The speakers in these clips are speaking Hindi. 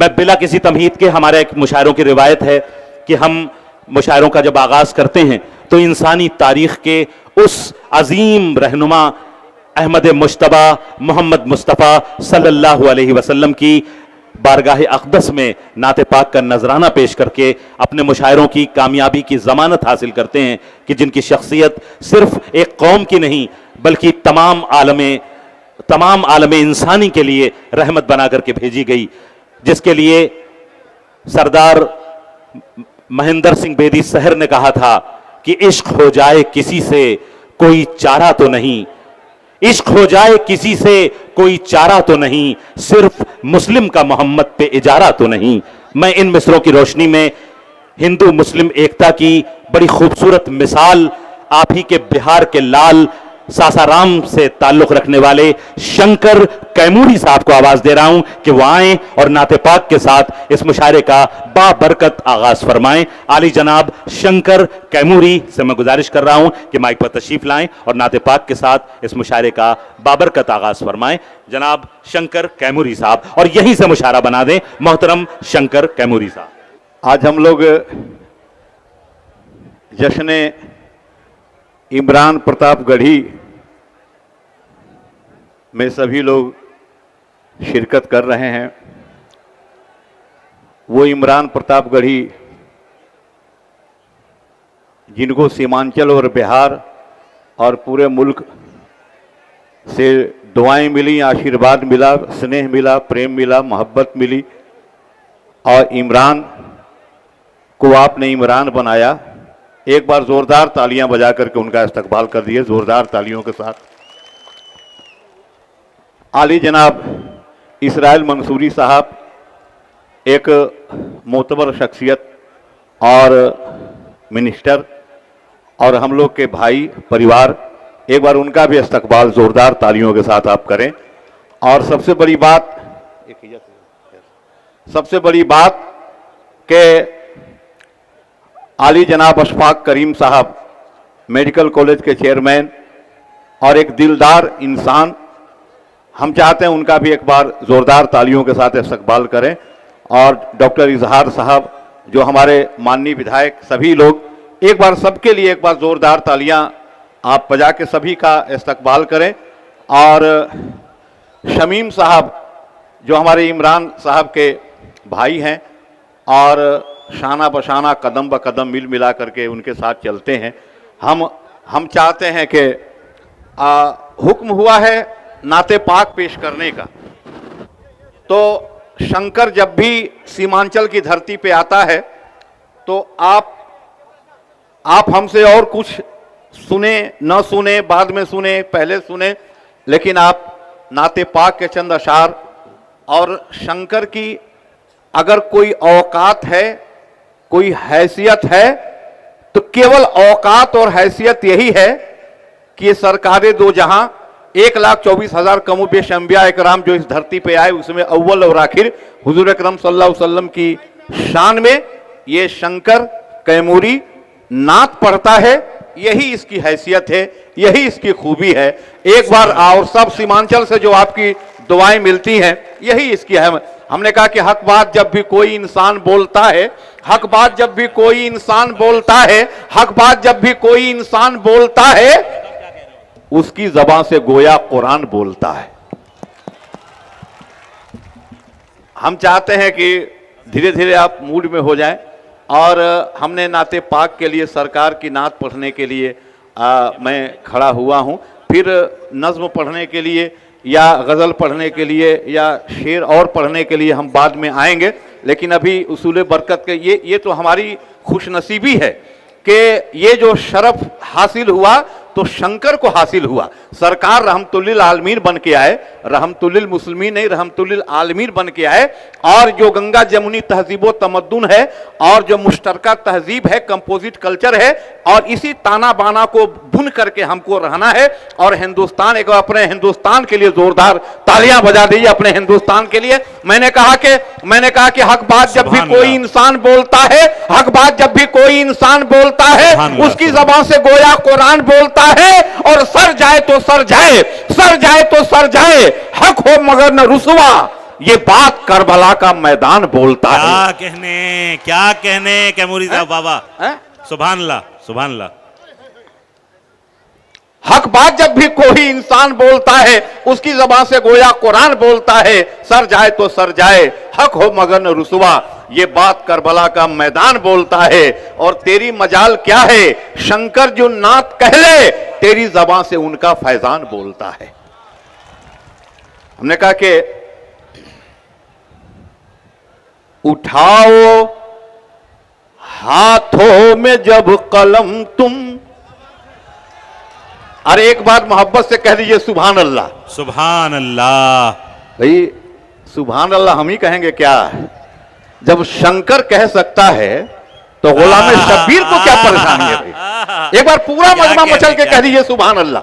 मैं बिला किसी तमहीद के, हमारे एक मुशायरों की रिवायत है कि हम मुशायरों का जब आगाज करते हैं तो इंसानी तारीख के उस अजीम रहनुमा अहमद मुश्तबा मोहम्मद मुस्तफ़ा सल्लल्लाहु अलैहि वसल्लम की बारगाह अक़दस में नाते पाक का नजराना पेश करके अपने मुशायरों की कामयाबी की जमानत हासिल करते हैं कि जिनकी शख्सियत सिर्फ एक कौम की नहीं बल्कि तमाम आलम इंसानी के लिए रहमत बना करके भेजी गई, जिसके लिए सरदार महेंद्र सिंह बेदी सहर ने कहा था कि इश्क हो जाए किसी से कोई चारा तो नहीं, इश्क हो जाए किसी से कोई चारा तो नहीं, सिर्फ मुस्लिम का मोहम्मद पे इजारा तो नहीं। मैं इन मिसरों की रोशनी में हिंदू मुस्लिम एकता की बड़ी खूबसूरत मिसाल आप ही के बिहार के लाल सासाराम से ताल्लुक रखने वाले शंकर कैमूरी साहब को आवाज दे रहा हूं कि वो आए और नाते पाक के साथ इस मुशायरे का बाबरकत आगाज फरमाएं। आली जनाब शंकर कैमूरी से मैं गुजारिश कर रहा हूं कि माइक पर तशरीफ लाएं और नाते पाक के साथ इस मुशायरे का बाबरकत आगाज फरमाएं। जनाब शंकर कैमूरी साहब, और यहीं से मुशायरा बना दें मोहतरम शंकर कैमूरी साहब। आज हम लोग जश्न इमरान प्रतापगढ़ी में सभी लोग शिरकत कर रहे हैं। वो इमरान प्रतापगढ़ी जिनको सीमांचल और बिहार और पूरे मुल्क से दुआएं मिली, आशीर्वाद मिला, स्नेह मिला, प्रेम मिला, मोहब्बत मिली, और इमरान को आपने इमरान बनाया। एक बार जोरदार तालियां बजा करके उनका इस्तकबाल कर दिए, जोरदार तालियों के साथ। आली जनाब इसराइल मंसूरी साहब एक मोतबर शख्सियत और मिनिस्टर और हम लोग के भाई परिवार, एक बार उनका भी इस्तकबाल जोरदार तालियों के साथ आप करें। और सबसे बड़ी बात कि आली जनाब अशफाक करीम साहब मेडिकल कॉलेज के चेयरमैन और एक दिलदार इंसान, हम चाहते हैं उनका भी एक बार जोरदार तालियों के साथ इस्तकबाल करें। और डॉक्टर इजहार साहब जो हमारे माननीय विधायक, सभी लोग एक बार सबके लिए एक बार जोरदार तालियां आप बजा के सभी का इस्तकबाल करें। और शमीम साहब जो हमारे इमरान साहब के भाई हैं और शाना बशाना कदम ब कदम मिल मिला करके उनके साथ चलते हैं। हम चाहते हैं कि हुक्म हुआ है नाते पाक पेश करने का, तो शंकर जब भी सीमांचल की धरती पे आता है तो आप हमसे और कुछ सुने न सुने, बाद में सुने, पहले सुने, लेकिन आप नाते पाक के चंद अशार और शंकर की अगर कोई औकात है, कोई हैसियत है, तो केवल औकात और हैसियत यही है कि ये सरकारे दो जहां 1,24,000 कमोबेश अंबिया इकराम जो इस धरती पे आए उसमें अव्वल और आखिर हुजूर अकरम सल्लल्लाहु अलैहि वसल्लम की शान में ये शंकर कैमूरी नात पढ़ता है। यही इसकी हैसियत है, यही इसकी खूबी है। एक बार और सब सीमांचल से जो आपकी दुआएं मिलती हैं, यही इसकी है। हमने कहा कि हक बात जब भी कोई इंसान बोलता है, हक बात जब भी कोई इंसान बोलता है, हक बात जब भी कोई इंसान बोलता है, उसकी ज़बान से गोया कुरान बोलता है। हम चाहते हैं कि धीरे धीरे आप मूड में हो जाएं। और हमने नाते पाक के लिए सरकार की नात पढ़ने के लिए मैं खड़ा हुआ हूं। फिर नज़्म पढ़ने के लिए या गज़ल पढ़ने के लिए या शेर और पढ़ने के लिए हम बाद में आएंगे, लेकिन अभी उसूल बरकत के ये तो हमारी खुशनसीबी है कि ये जो शरफ हासिल हुआ तो शंकर को हासिल हुआ। सरकार रहमतुल्लिल आलमीन बन के आए, रहमतुल्लिल मुस्लिमीन नहीं रहमतुल्लिल आलमीन बन के आए। और जो गंगा जमुनी तहजीब व तमद्दुन है और जो मुश्तरका तहजीब है, कंपोजिट कल्चर है, और इसी ताना बाना को बुन करके हमको रहना है। और हिंदुस्तान, एक अपने हिंदुस्तान के लिए जोरदार तालियां बजा दीजिए अपने हिंदुस्तान के लिए। मैंने कहा कि हक बात जब भी कोई इंसान बोलता है, हक बात जब भी कोई इंसान बोलता है, उसकी जबान से गोया कुरान बोलता है। और सर जाए तो सर जाए, सर जाए तो सर जाए, हक हो मगर न रुसवा, ये बात करबला का मैदान बोलता है। क्या कहने कैमूरी साहब बाबा। हैं? सुभान अल्लाह, सुभान अल्लाह। हक बात जब भी कोई इंसान बोलता है उसकी जबान से गोया कुरान बोलता है, सर जाए तो सर जाए, हक हो मगर न रुसवा, ये बात करबला का मैदान बोलता है। और तेरी मजाल क्या है, शंकर जो नात कहले तेरी जबान से उनका फैजान बोलता है। हमने कहा कि उठाओ हाथों में जब कलम तुम, अरे एक बार मोहब्बत से कह दीजिए सुभान अल्लाह। सुभान अल्लाह। भाई सुभान अल्लाह हम ही कहेंगे क्या, जब शंकर कह सकता है तो गुलाम शब्बीर को क्या परेशानी है भाई। एक बार पूरा मजमा मचल के कह दीजिए सुभान अल्लाह।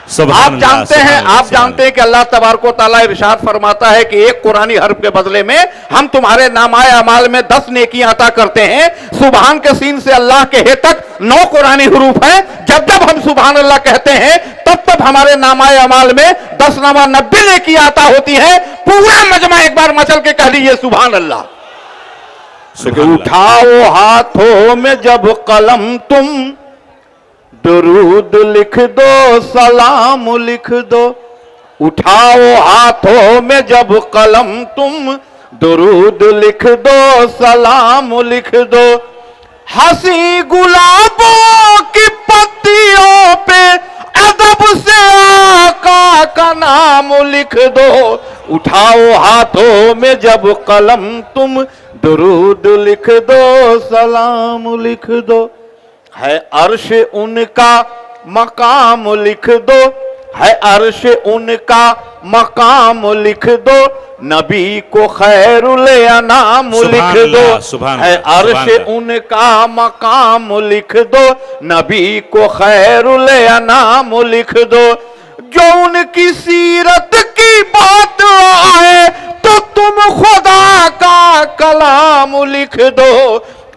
आप जानते हैं, आप जानते हैं कि अल्लाह तबारक व तआला इरशाद फरमाता है कि एक कुरानी हर्फ के बदले में हम तुम्हारे नामाए अमाल में 10 नेकियां अता करते हैं। सुभान के सीन से अल्लाह के हे तक 9 कुरानी हरूफ है। जब जब हम सुभान अल्लाह कहते हैं तब तब हमारे नामाए अमाल में 10 नामा 90 नेकियां अता होती है। पूरा मजमा एक बार मचल के कह दीजिए सुभान अल्लाह। उठाओ हाथों में जब कलम तुम, दुरूद लिख दो सलाम लिख दो। उठाओ हाथों में जब कलम तुम, दुरूद लिख दो सलाम लिख दो। हंसी गुलाबों की पत्तियों पे अदब से आका का नाम लिख दो। उठाओ हाथों में जब कलम तुम, दुरूद लिख दो सलाम लिख दो। है अर्श उनका मकाम लिख दो, है अर्श उनका मकाम लिख दो। नबी को खैरुल अनाम लिख दो। है अर्श उनका मकाम लिख दो, नबी को खैरुल अनाम लिख दो। जो उनकी सीरत की बात आए तो तुम खुदा का कलाम लिख दो।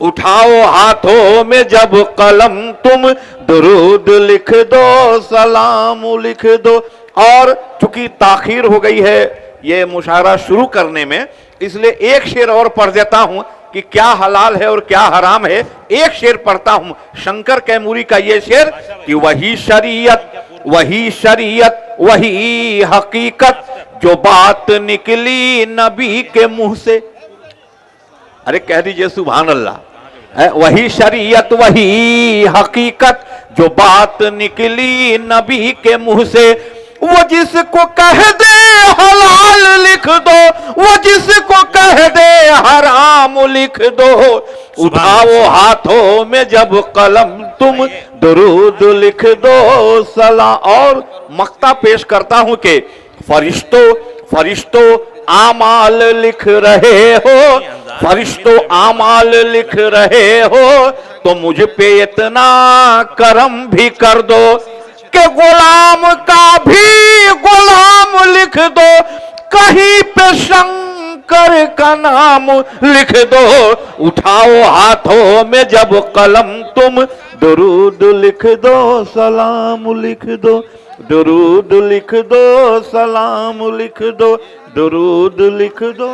उठाओ हाथों में जब कलम तुम, दुरूद लिख दो सलाम लिख दो। और चूंकि ताखीर हो गई है ये मुशायरा शुरू करने में, इसलिए एक शेर और पढ़ देता हूं कि क्या हलाल है और क्या हराम है। एक शेर पढ़ता हूं शंकर कैमूरी का ये शेर कि वही शरीयत वही हकीकत जो बात निकली नबी के मुंह से। अरे कह दीजिए सुभान अल्लाह। वही शरीयत वही हकीकत जो बात निकली नबी के मुंह से। वो जिसको कह दे हलाल लिख दो, वो जिसको कह दे हराम लिख दो। उठाओ हाथों में जब कलम तुम, दुरूद लिख दो सलाम। और मक्ता पेश करता हूं कि फरिश्तों आमाल लिख रहे हो, फरिश्तों आमाल लिख रहे हो, तो मुझ पे इतना करम भी कर दो कि गुलाम का भी गुलाम लिख दो। कहीं पे शंकर का नाम लिख दो। उठाओ हाथों में जब कलम तुम, दुरूद लिख दो सलाम लिख दो। दुरूद लिख दो सलाम लिख दो। दुरूद लिख दो।